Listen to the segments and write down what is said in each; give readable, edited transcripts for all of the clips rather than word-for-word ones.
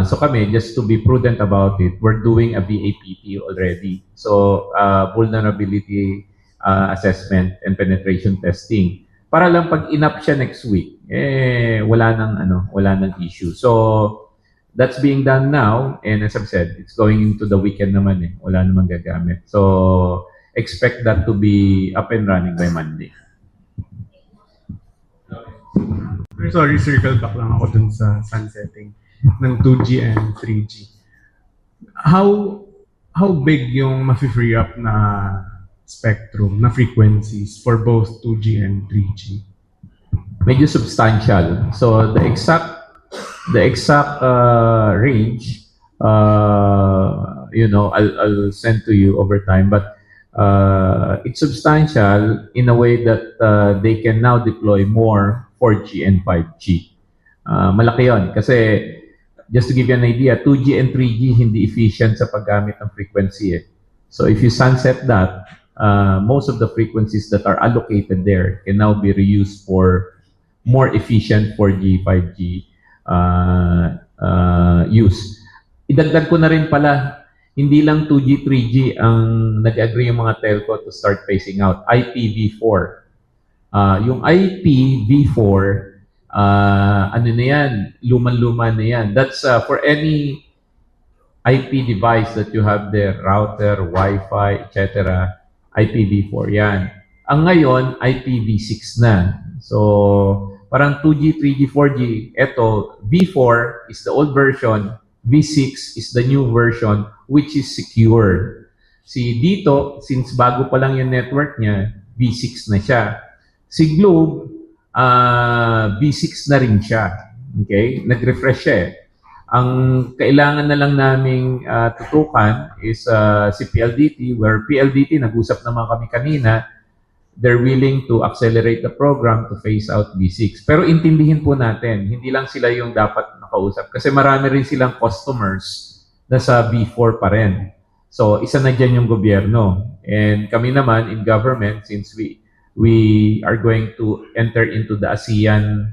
So kami, just to be prudent about it, we're doing a VAPT already. So vulnerability assessment and penetration testing. Para lang pag inap siya next week, wala nang issue. So that's being done now, and as I've said, it's going into the weekend naman wala namang gagamit. So expect that to be up and running by Monday. Sorry, circle back lang ako dun sa sunsetting ng 2G and 3G. How big yung ma-free up na spectrum, na frequencies for both 2G and 3G? Medyo substantial. So the exact range, I'll send to you over time, but it's substantial in a way that they can now deploy more 4G and 5G. Malaki yon kasi just to give you an idea, 2G and 3G hindi efficient sa paggamit ng frequency. So if you sunset that, most of the frequencies that are allocated there can now be reused for more efficient 4G, 5G use. Idagdag ko na rin pala, hindi lang 2G, 3G ang nag-agree yung mga telco to start phasing out. IPv4. Yung IPv4, ano na yan, luman-luma na yan. That's for any IP device that you have there, router, Wi-Fi, etc. IPv4 yan. Ang ngayon, IPv6 na. So, parang 2G, 3G, 4G. Ito, V4 is the old version, V6 is the new version, which is secure. Si dito, since bago pa lang yung network niya, V6 na siya. Si Globe, V6 na rin siya. Okay? Nag-refresh siya Ang kailangan na lang naming tutukan is si PLDT, where PLDT, nag-usap naman kami kanina, they're willing to accelerate the program to phase out V6. Pero intindihin po natin, hindi lang sila yung dapat nakausap kasi marami rin silang customers na sa V4 pa rin. So, isa na dyan yung gobyerno. And kami naman in government, since we are going to enter into the ASEAN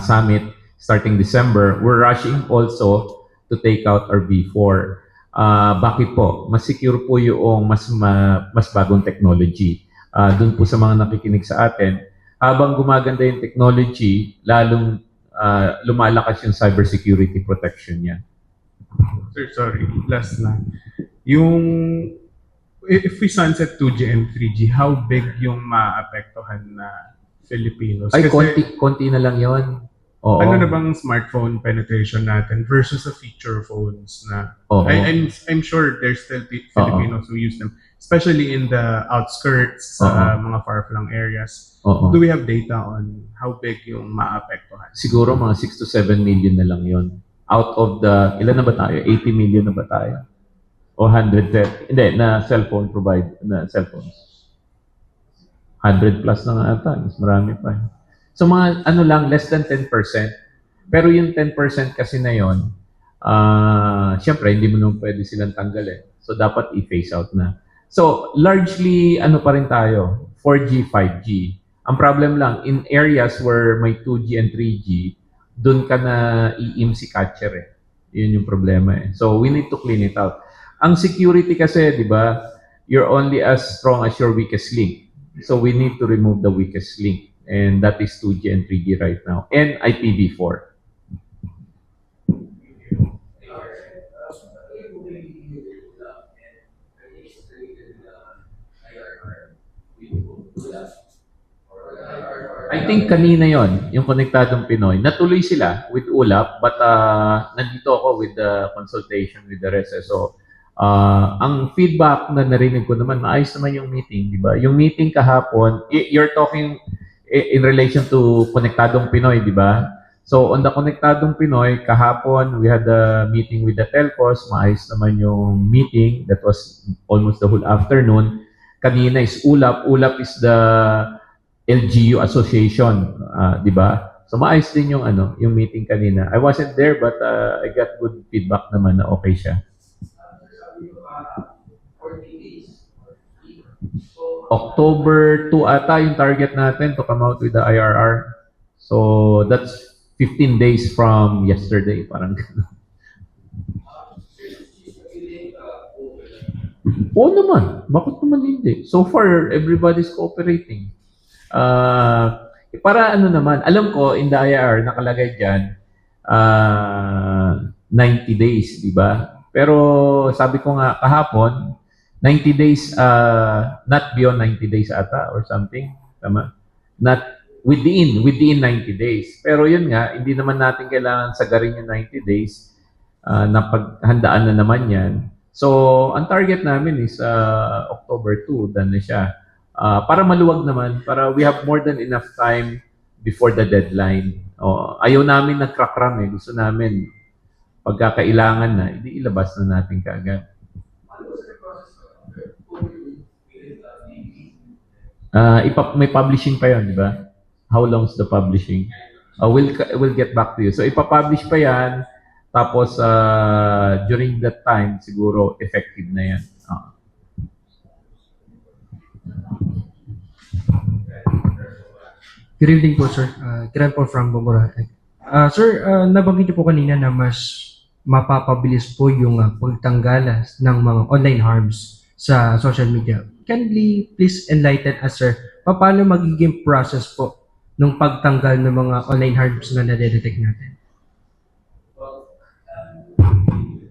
summit starting December, we're rushing also to take out our V4. Bakit po? Mas secure po yung mas bagong technology. Doon po sa mga nakikinig sa atin, habang gumaganda yung technology, lalong lumalakas yung cybersecurity protection niya. Sir, sorry, last na. If we sunset 2G and 3G, how big yung maapektuhan na Filipinos? Ay, konti na lang yon. Oo. Ano na bang smartphone penetration natin versus sa feature phones na? Oo. I'm sure there's still Filipinos who use them, especially in the outskirts, sa mga far-flung areas. Do we have data on how big yung maapektuhan? Siguro mga 6 to 7 million na lang yon. Out of the, ilan na ba tayo? 80 million na ba tayo? O 100? Hindi, na cellphone cellphones. 100 plus na nga ata. Mas marami pa. So mga lang, less than 10%. Pero yung 10% kasi na yon, syempre, hindi mo naman pwede silang tanggalin. So dapat i-phase out na. So largely, pa rin tayo? 4G, 5G. Ang problem lang, in areas where may 2G and 3G, doon ka na i-IMSI catcher Yun yung problema So we need to clean it out. Ang security kasi, di ba, you're only as strong as your weakest link. So we need to remove the weakest link. And that is 2G and 3G right now. And IPv4. I think kanina yon yung Konektadong Pinoy. Natuloy sila with ULAP, but nandito ako with the consultation with the rest. So, ang feedback na narinig ko naman, maayos naman yung meeting, di ba? Yung meeting kahapon, you're talking in relation to Konektadong Pinoy, di ba? So, on the Konektadong Pinoy, kahapon, we had a meeting with the telcos. Maayos naman yung meeting. That was almost the whole afternoon. Kanina is ULAP. ULAP is the LGU Association, di ba? So maayos din yung yung meeting kanina. I wasn't there but I got good feedback naman na okay siya. October 2 ata yung target natin to come out with the IRR. So that's 15 days from yesterday, parang gano'n. Oo naman, bakit naman hindi? So far, everybody's cooperating. Para ano naman, alam ko, in the IR, nakalagay dyan, 90 days, di ba? Pero sabi ko nga kahapon, 90 days, not beyond 90 days ata or something. Tama? Not within 90 days. Pero yun nga, hindi naman natin kailangan sagarin yung 90 days. Napaghandaan na naman yan. So, ang target namin is October 2, done na siya. Para maluwag naman, para we have more than enough time before the deadline. Ayaw namin nagkrakram eh. Gusto namin, pagkakailangan na, hindi ilabas na natin kaagad. May publishing pa yon, di ba? How long's the publishing? We'll get back to you. So, ipapublish pa yan. Tapos, during that time, siguro, effective na yan. Good evening po, sir. Kiran po from Bumura. Sir, nabanggit niyo po kanina na mas mapapabilis po yung pagtanggal ng mga online harms sa social media. Can you please enlighten us, sir, paano magiging process po nung pagtanggal ng mga online harms na nadedetect natin?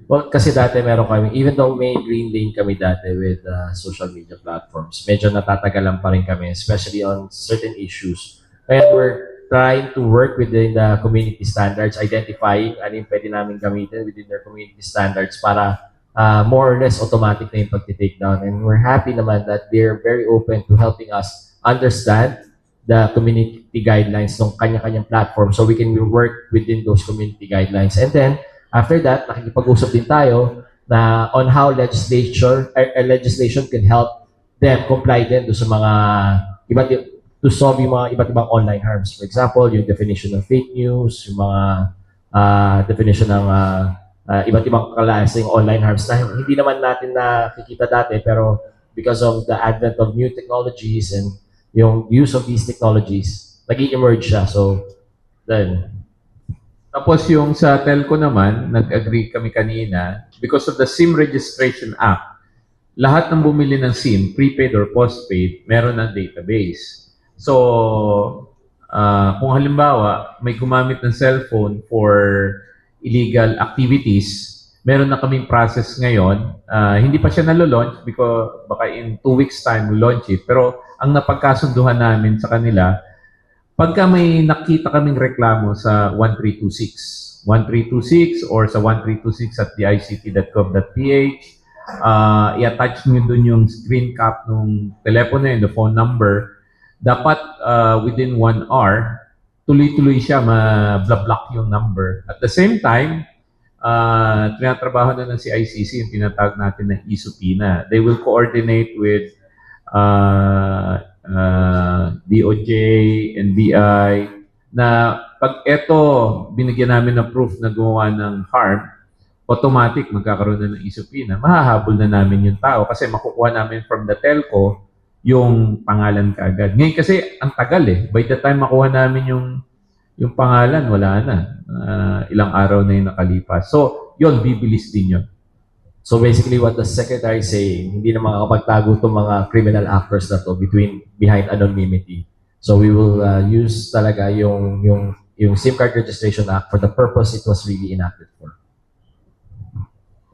Well, kasi dati meron kami, even though may green lane kami dati with social media platforms, medyo natatagalan pa rin kami, especially on certain issues. Kaya we're trying to work within the community standards, identifying ano yung pwede namin gamitin within their community standards para more or less automatic na yung pag-take down. And we're happy naman that they're very open to helping us understand the community guidelines ng kanya-kanyang platform so we can work within those community guidelines. And then, after that, nakikipag-usap din tayo na on how legislation can help them comply din do sa mga to solve yung mga iba't ibang online harms. For example, yung definition of fake news, yung mga definition ng iba't ibang klaseng online harms na hindi naman natin nakikita dati pero because of the advent of new technologies and yung use of these technologies, nag-emerge siya. So, then, tapos yung sa telco naman, nag-agree kami kanina, because of the SIM Registration Act, lahat ng bumili ng SIM, prepaid or postpaid, meron ng database. So, kung halimbawa, may gumamit ng cellphone for illegal activities, meron na kaming process ngayon. Hindi pa siya nalo-launch because baka in 2 weeks time we'll launch it. Pero ang napagkasunduhan namin sa kanila, pagka may nakita kaming reklamo sa 1326 or sa 1326@dict.gov.ph, i-attach nyo dun yung screen cap ng telepono and the phone number. Dapat within 1 hour, tuloy-tuloy siya ma-block yung number. At the same time, tinatrabaho na ng CICC yung tinatawag natin na e-subpoena. They will coordinate with DOJ, NBI, na pag eto binigyan namin ng proof na gumawa ng harm, automatic magkakaroon na ng e-subpoena. Mahahabol na namin yung tao kasi makukuha namin from the telco yung pangalan kaagad. Ngayon kasi ang tagal eh. By the time makuha namin yung pangalan, wala na. Ilang araw na yung nakalipas. So, yun, bibilis din yun. so basically what the secretary is saying, hindi na makakapagtago itong mga criminal actors na to behind anonymity. So we will use talaga yung SIM Card Registration Act for the purpose it was really enacted for.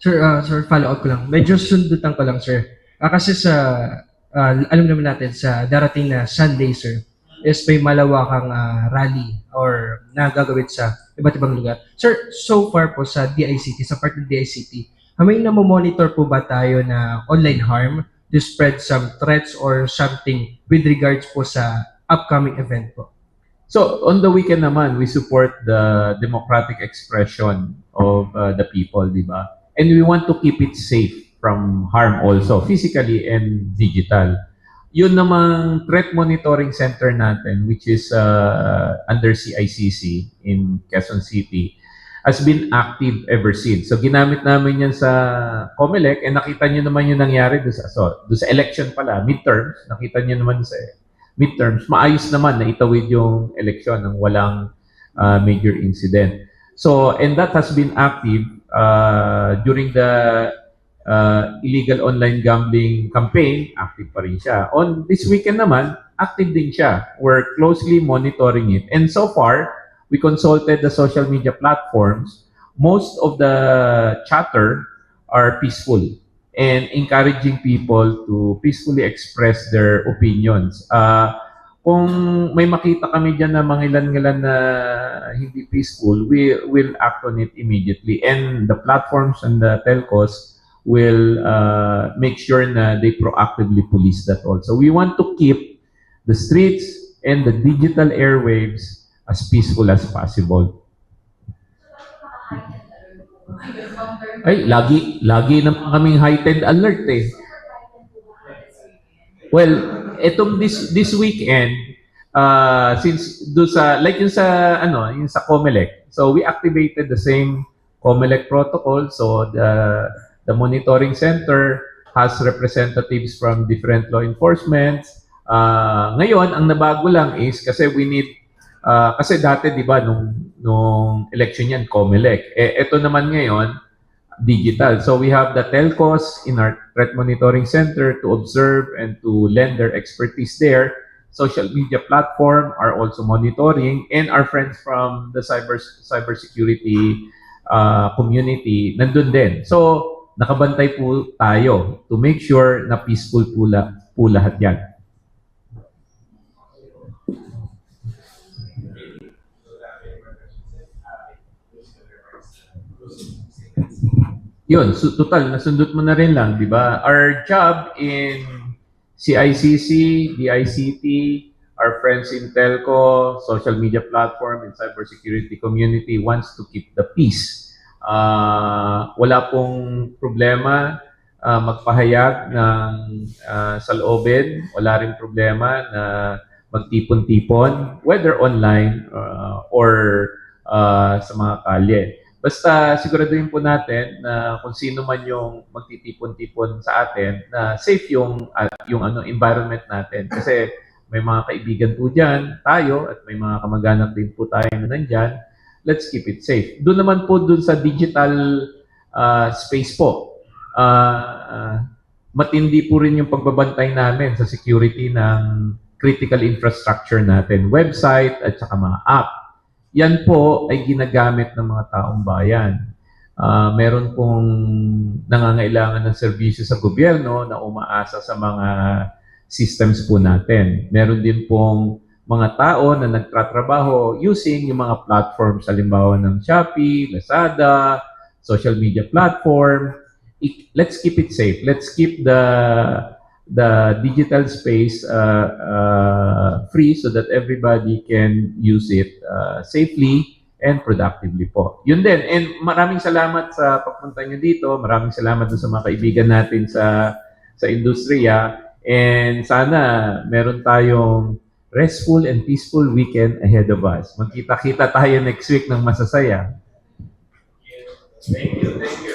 Sir, follow-up ko lang. Medyo sundutan ko lang, sir. Kasi alam naman natin, sa darating na Sunday, sir, is may malawakang rally or nagagawin sa iba't ibang lugar. Sir, so far po sa DICT, sa part ng DICT, may namomonitor po ba tayo na online harm to spread some threats or something with regards po sa upcoming event po? So, on the weekend naman, we support the democratic expression of the people, di ba? And we want to keep it safe from harm also, physically and digital. Yun namang threat monitoring center natin, which is under CICC in Quezon City, has been active ever since. So, ginamit namin yan sa COMELEC, and nakita nyo naman yung nangyari doon sa election pala, midterms, nakita nyo naman sa midterms, maayos naman na itawid yung election ng walang major incident. So, and that has been active during the illegal online gambling campaign, active pa rin siya. On this weekend naman, active din siya. We're closely monitoring it. And so far, we consulted the social media platforms. Most of the chatter are peaceful and encouraging people to peacefully express their opinions. Kung may makita kami dyan na mangilan-ngilan na hindi peaceful, we will act on it immediately. And the platforms and the telcos will make sure na they proactively police that also. We want to keep the streets and the digital airwaves as peaceful as possible. Ay, lagi naman kaming heightened alert eh. Well, etong this weekend, since do sa like yung sa yung sa COMELEC. So we activated the same COMELEC protocol. So the monitoring center has representatives from different law enforcement. Ngayon, ang nabago lang is kasi we need kasi dati 'di ba nung election yan COMELEC. Ito naman ngayon digital. So we have the telcos in our threat monitoring center to observe and to lend their expertise there. Social media platform are also monitoring, and our friends from the cybersecurity community nandun din. So nakabantay po tayo to make sure na peaceful po lahat yan. Yun, so total, nasundot mo na rin lang, di ba? Our job in CICC, DICT, our friends in telco, social media platform, and cybersecurity community wants to keep the peace. Wala pong problema magpahayag ng saloobin. Wala rin problema na magtipon-tipon, whether online or sa mga kalye. Basta siguraduhin po natin na kung sino man yung magtitipon-tipon sa atin, na safe yung environment natin. Kasi may mga kaibigan po dyan, tayo, at may mga kamag-anak din po tayo na nandyan. Let's keep it safe. Doon naman po doon sa digital space po. Matindi po rin yung pagbabantay namin sa security ng critical infrastructure natin, website at saka mga app. Yan po ay ginagamit ng mga taong bayan. Meron pong nangangailangan ng serbisyo sa gobyerno na umaasa sa mga systems po natin. Meron din pong mga tao na nagtatrabaho using yung mga platforms, halimbawa ng Shopee, Lazada, social media platform. Let's keep it safe. Let's keep the digital space free so that everybody can use it safely and productively po. Yun din. And maraming salamat sa pagpunta nyo dito. Maraming salamat sa mga kaibigan natin sa industriya. And sana meron tayong restful and peaceful weekend ahead of us. Magkita-kita tayo next week ng masasaya. Thank you.